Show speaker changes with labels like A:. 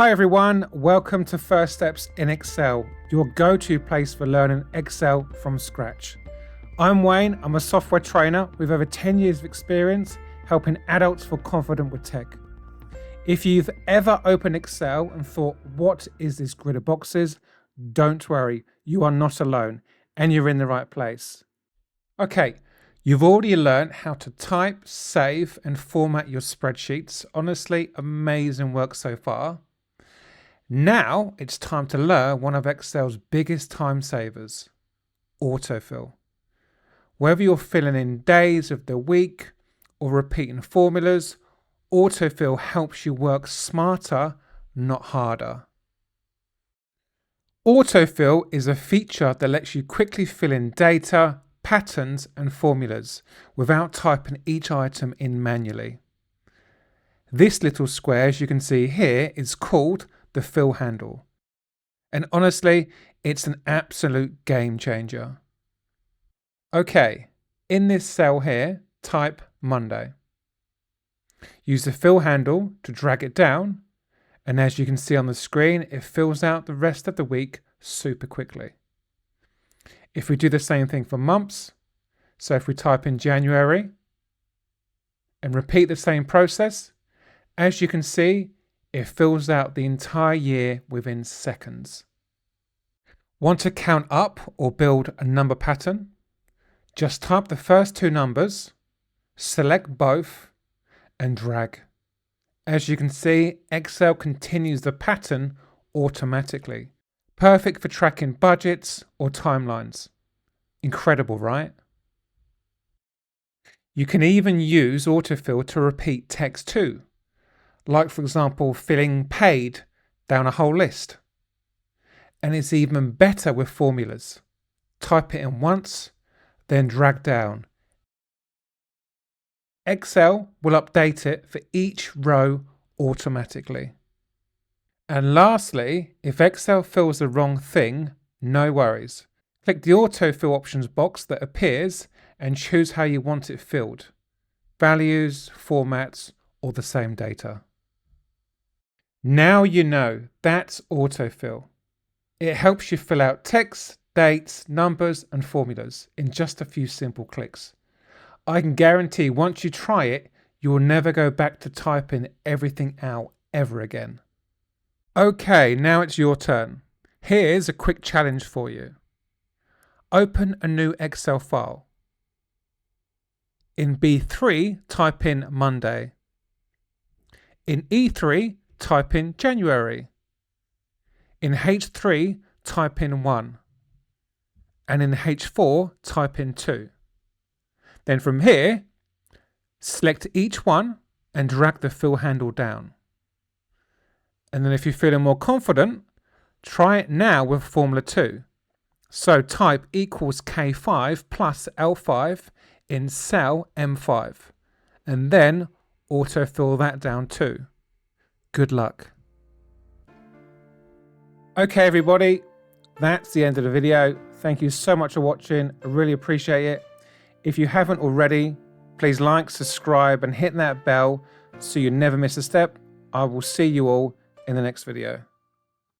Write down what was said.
A: Hi everyone, welcome to First Steps in Excel, your go-to place for learning Excel from scratch. I'm Wayne, I'm a software trainer with over 10 years of experience helping adults feel confident with tech. If you've ever opened Excel and thought, what is this grid of boxes? Don't worry, you are not alone and you're in the right place. Okay, you've already learned how to type, save and format your spreadsheets. Honestly, amazing work so far. Now it's time to learn one of Excel's biggest time savers, AutoFill. Whether you're filling in days of the week or repeating formulas, AutoFill helps you work smarter, not harder. AutoFill is a feature that lets you quickly fill in data, patterns and formulas without typing each item in manually. This little square, as you can see here, is called the fill handle. And honestly, it's an absolute game changer. Okay, in this cell here, type Monday. Use the fill handle to drag it down, and as you can see on the screen, it fills out the rest of the week super quickly. If we do the same thing for months, so if we type in January and repeat the same process, as you can see, it fills out the entire year within seconds. Want to count up or build a number pattern? Just type the first two numbers, select both and drag. As you can see, Excel continues the pattern automatically. Perfect for tracking budgets or timelines. Incredible, right? You can even use AutoFill to repeat text too. Like for example, filling paid down a whole list. And it's even better with formulas. Type it in once, then drag down. Excel will update it for each row automatically. And lastly, if Excel fills the wrong thing, no worries. Click the autofill options box that appears and choose how you want it filled. Values, formats, or the same data. Now you know, that's AutoFill. It helps you fill out text, dates, numbers and formulas in just a few simple clicks. I can guarantee once you try it, you will never go back to typing everything out ever again. Okay, now it's your turn. Here's a quick challenge for you. Open a new Excel file. In B3, type in Monday. In E3, type in January. In H3, type in 1. And in H4, type in 2. Then from here, select each one and drag the fill handle down. And then if you're feeling more confident, try it now with Formula 2. So type equals K5 plus L5 in cell M5. And then autofill that down too. Good luck. Okay everybody, that's the end of the video. Thank you so much for watching. I really appreciate it. If you haven't already, please like, subscribe and hit that bell so you never miss a step. I will see you all in the next video.